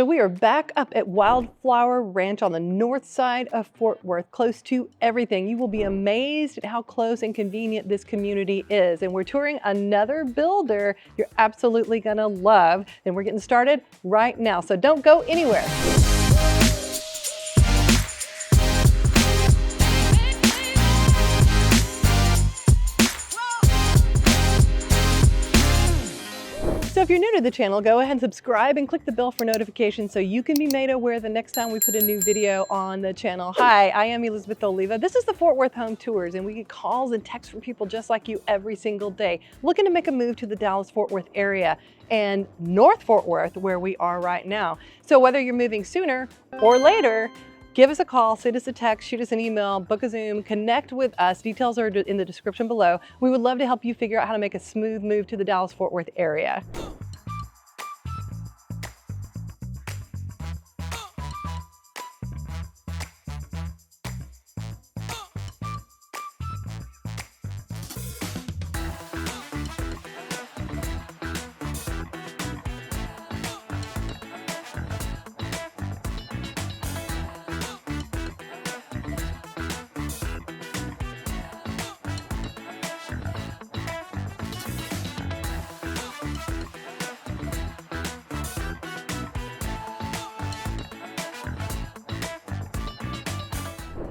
So we are back up at Wildflower Ranch on the north side of Fort Worth, close to everything. You will be amazed at how close and convenient this community is. And we're touring another builder you're absolutely gonna love. And we're getting started right now. So don't go anywhere. So if you're new to the channel, go ahead and subscribe and click the bell for notifications so you can be made aware the next time we put a new video on the channel. Hi, I am Elizabeth Oliva. This is the Fort Worth Home Tours, and we get calls and texts from people just like you every single day looking to make a move to the Dallas-Fort Worth area and North Fort Worth, where we are right now. So whether you're moving sooner or later, give us a call, send us a text, shoot us an email, book a Zoom, connect with us. Details are in the description below. We would love to help you figure out how to make a smooth move to the Dallas-Fort Worth area.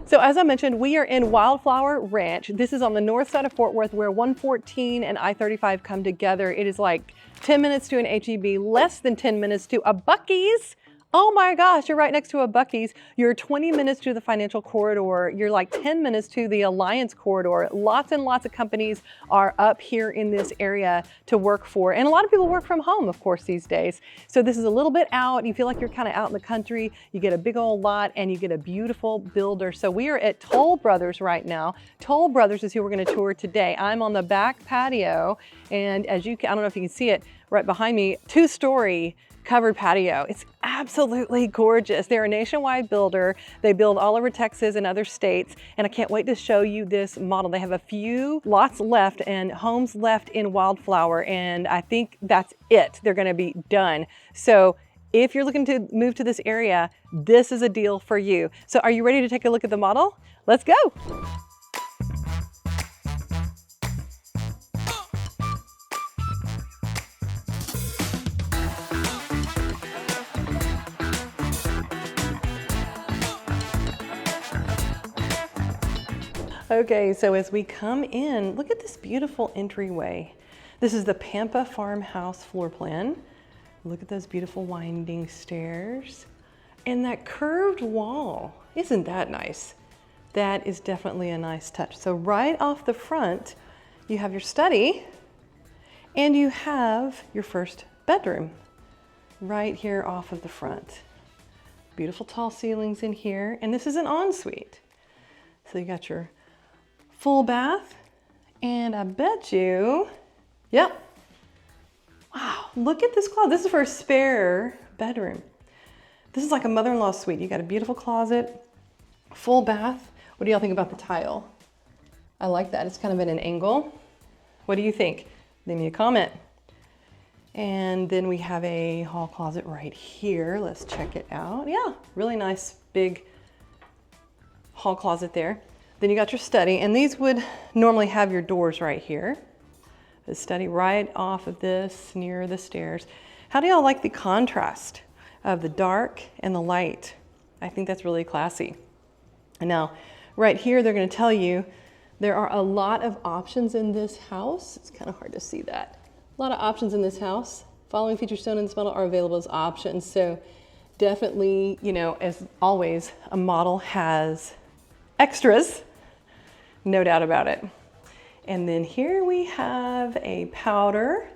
So as I mentioned, we are in Wildflower Ranch. This is on the north side of Fort Worth where 114 and I-35 come together. It is like 10 minutes to an H-E-B, less than 10 minutes to a Buc-ee's. Oh my gosh, you're right next to a Buc-ee's. You're 20 minutes to the financial corridor. You're like 10 minutes to the Alliance corridor. Lots and lots of companies are up here in this area to work for. And a lot of people work from home, of course, these days. So this is a little bit out. You feel like you're kind of out in the country. You get a big old lot and you get a beautiful builder. So we are at Toll Brothers right now. Toll Brothers is who we're going to tour today. I'm on the back patio. And as you can, I don't know if you can see it right behind me, 2-story covered patio. It's absolutely gorgeous. They're a nationwide builder. They build all over Texas and other states, and I can't wait to show you this model. They have a few lots left and homes left in Wildflower, and I think that's it. They're gonna be done. So if you're looking to move to this area, this is a deal for you. So are you ready to take a look at the model? Let's go. Okay, so as we come in, look at this beautiful entryway. This is the Pampa Farmhouse floor plan. Look at those beautiful winding stairs and that curved wall. Isn't that nice? That is definitely a nice touch. So right off the front, you have your study and you have your first bedroom right here off of the front. Beautiful tall ceilings in here, and this is an ensuite. So you got your full bath, and I bet you, yep. Wow, look at this closet. This is for a spare bedroom. This is like a mother-in-law suite. You got a beautiful closet, full bath. What do y'all think about the tile? I like that. It's kind of at an angle. What do you think? Leave me a comment. And then we have a hall closet right here. Let's check it out. Yeah, really nice big hall closet there. Then you got your study, and these would normally have your doors right here. The study right off of this near the stairs. How do y'all like the contrast of the dark and the light? I think that's really classy. And now, right here, they're gonna tell you there are a lot of options in this house. It's kind of hard to see that. A lot of options in this house. Following features shown in this model are available as options. So definitely, you know, as always, a model has extras. No doubt about it. And then here we have a powder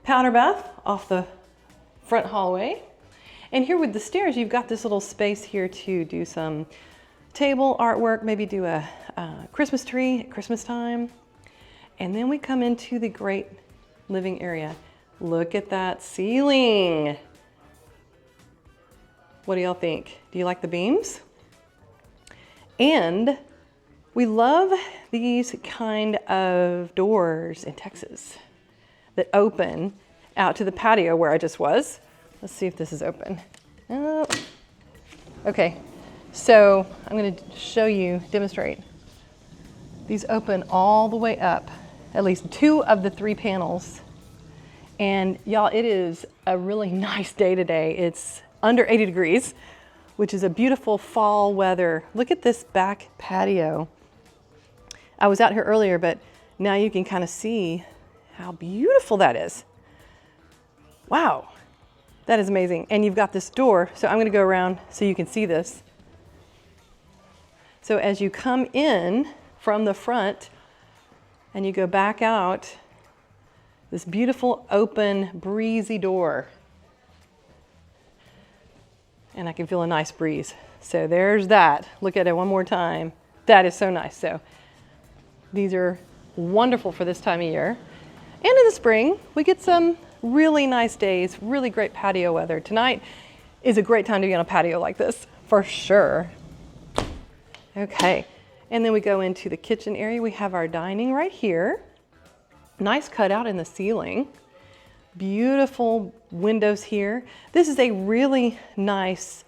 bath off the front hallway. And here with the stairs, you've got this little space here to do some table artwork, maybe do a Christmas tree at Christmas time. And then we come into the great living area. Look at that ceiling. What do y'all think? Do you like the beams? And we love these kind of doors in Texas that open out to the patio where I just was. Let's see if this is open. Oh. Okay, so I'm going to show you, demonstrate. These open all the way up, at least 2 of the 3 panels. And y'all, it is a really nice day today. It's under 80 degrees, which is a beautiful fall weather. Look at this back patio. I was out here earlier, but now you can kind of see how beautiful that is. Wow, that is amazing. And you've got this door, so I'm gonna go around so you can see this. So as you come in from the front and you go back out, this beautiful open breezy door. And I can feel a nice breeze. So there's that. Look at it one more time. That is so nice. So these are wonderful for this time of year. And in the spring, we get some really nice days, really great patio weather. Tonight is a great time to be on a patio like this, for sure. Okay, and then we go into the kitchen area. We have our dining right here. Nice cutout in the ceiling. Beautiful windows here. This is a really nice,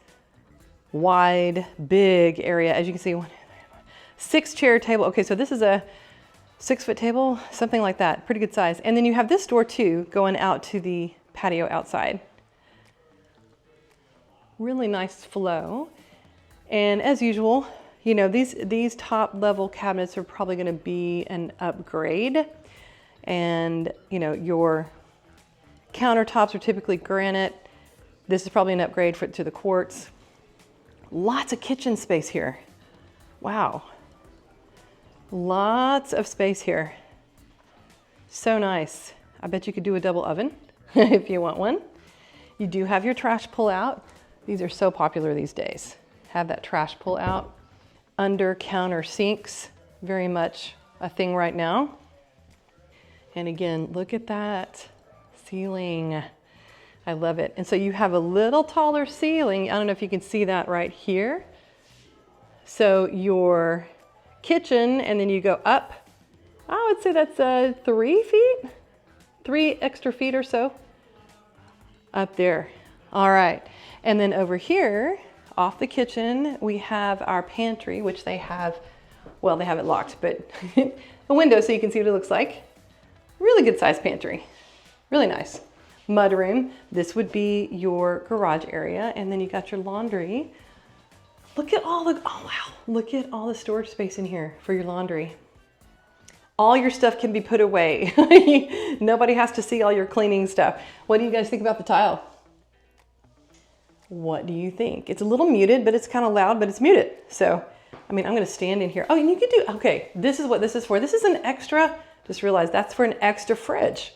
wide, big area. As you can see, 6-chair table. Okay, so this is a 6-foot table, something like that, pretty good size. And then you have this door too, going out to the patio outside. Really nice flow. And as usual, you know, these top level cabinets are probably gonna be an upgrade. And you know, your countertops are typically granite. This is probably an upgrade to the quartz. Lots of kitchen space here. Wow. Lots of space here. So nice. I bet you could do a double oven if you want one. You do have your trash pull out. These are so popular these days. Have that trash pull out. Under counter sinks, very much a thing right now. And again, look at that ceiling. I love it. And so you have a little taller ceiling. I don't know if you can see that right here. So your kitchen, and then you go up, I would say that's 3 feet, 3 extra feet or so up there. All right. And then over here, off the kitchen, we have our pantry, which they have, well, they have it locked, but a window so you can see what it looks like. Really good sized pantry. Really nice. Mudroom. This would be your garage area. And then you got your laundry. Look at all the, oh wow. Look at all the storage space in here for your laundry. All your stuff can be put away. Nobody has to see all your cleaning stuff. What do you guys think about the tile? What do you think? It's a little muted, but it's kind of loud, but it's muted. So, I mean, I'm gonna stand in here. Oh, and you could do, okay, this is what this is for. This is an extra, just realized that's for an extra fridge.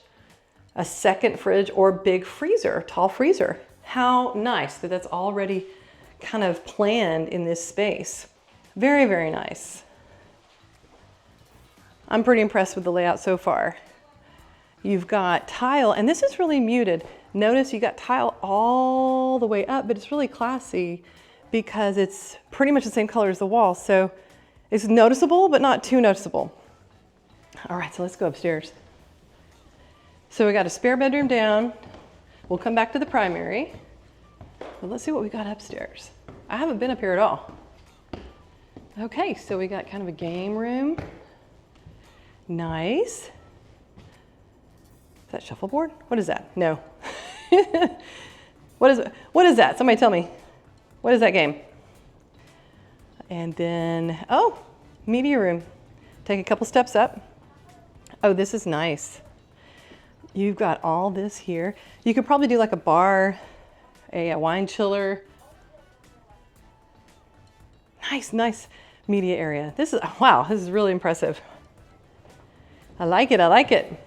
A second fridge or big freezer, tall freezer. How nice that that's already kind of planned in this space. Very, very nice. I'm pretty impressed with the layout so far. You've got tile, and this is really muted. Notice you got tile all the way up, but it's really classy because it's pretty much the same color as the wall. So it's noticeable, but not too noticeable. All right, so let's go upstairs. So we got a spare bedroom down. We'll come back to the primary. But let's see what we got upstairs. I haven't been up here at all. Okay, so we got kind of a game room. Nice. Is that shuffleboard? What is that? No. What is that? Somebody tell me. What is that game? And then, oh, media room. Take a couple steps up. Oh, this is nice. You've got all this here. You could probably do like a bar, a wine chiller. Nice, nice media area. This is, wow, this is really impressive. I like it, I like it.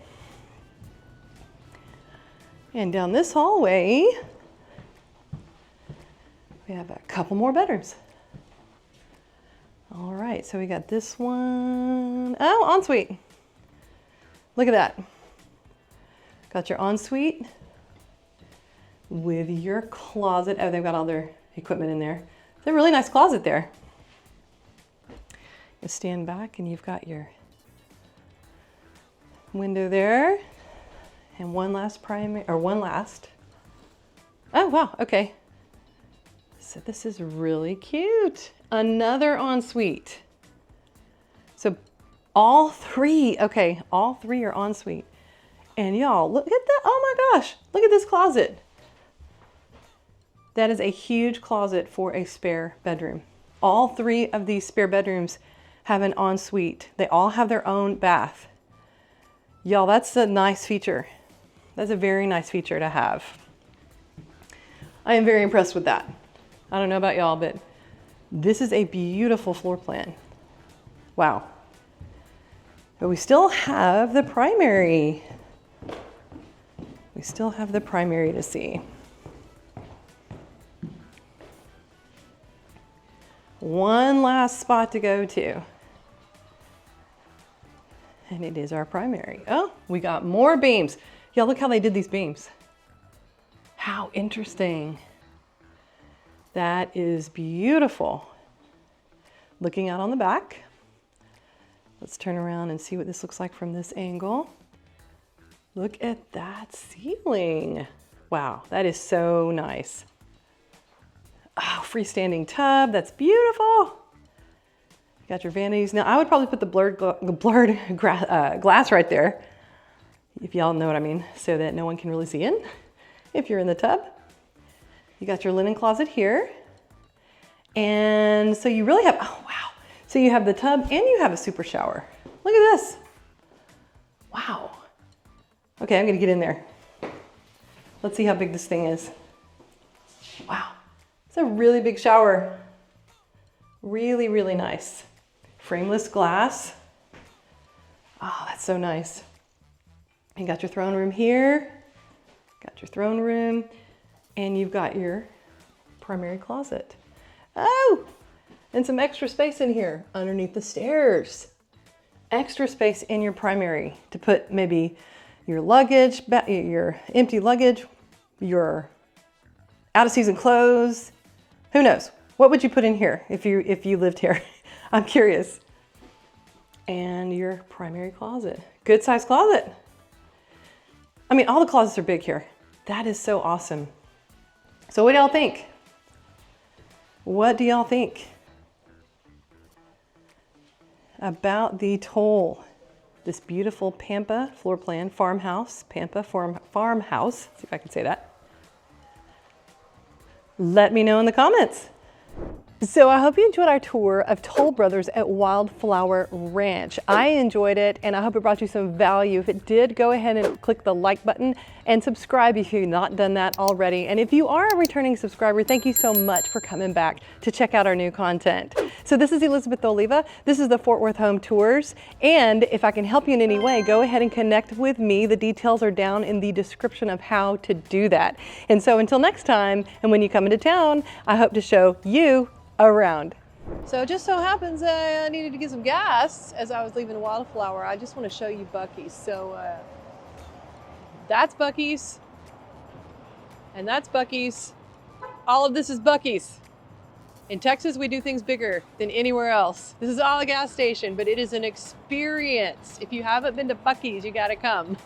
And down this hallway, we have a couple more bedrooms. All right, so we got this one. Oh, ensuite. Look at that. Got your ensuite with your closet. Oh, they've got all their equipment in there. It's a really nice closet there. You stand back and you've got your window there. And one last primary, or one last. Oh, wow, okay. So this is really cute. Another ensuite. So all three are ensuite. And y'all, look at that. Oh my gosh, look at this closet. That is a huge closet for a spare bedroom. All three of these spare bedrooms have an ensuite. They all have their own bath. Y'all, that's a nice feature. That's a very nice feature to have. I am very impressed with that. I don't know about y'all, but this is a beautiful floor plan. Wow. But we still have the primary. We still have the primary to see. One last spot to go to. And it is our primary. Oh, we got more beams. Y'all, look how they did these beams. How interesting. That is beautiful. Looking out on the back. Let's turn around and see what this looks like from this angle. Look at that ceiling. Wow, that is so nice. Oh, freestanding tub, that's beautiful. You got your vanities. Now, I would probably put the blurred glass right there, if y'all know what I mean, so that no one can really see in if you're in the tub. You got your linen closet here. And so you really have, oh wow. So you have the tub and you have a super shower. Look at this. Wow. Okay, I'm gonna get in there. Let's see how big this thing is. Wow, it's a really big shower. Really, really nice. Frameless glass. Oh, that's so nice. You got your throne room here. Got your throne room. And you've got your primary closet. Oh, and some extra space in here underneath the stairs. Extra space in your primary to put maybe your luggage, your empty luggage, your out of season clothes. Who knows? What would you put in here if you lived here? I'm curious. And your primary closet. Good size closet. I mean, all the closets are big here. That is so awesome. So what do y'all think? What do y'all think about the Toll? This beautiful Pampa floor plan farmhouse, Pampa farmhouse. See if I can say that. Let me know in the comments. So I hope you enjoyed our tour of Toll Brothers at Wildflower Ranch. I enjoyed it and I hope it brought you some value. If it did, go ahead and click the like button and subscribe if you've not done that already. And if you are a returning subscriber, thank you so much for coming back to check out our new content. So this is Elizabeth Oliva. This is the Fort Worth Home Tours. And if I can help you in any way, go ahead and connect with me. The details are down in the description of how to do that. And so until next time, and when you come into town, I hope to show you around. So it just so happens I needed to get some gas as I was leaving Wildflower. I just want to show you Buc-ee's. So that's Buc-ee's and that's Buc-ee's. All of this is Buc-ee's. In Texas, we do things bigger than anywhere else. This is all a gas station, but it is an experience. If you haven't been to Buc-ee's, you gotta come.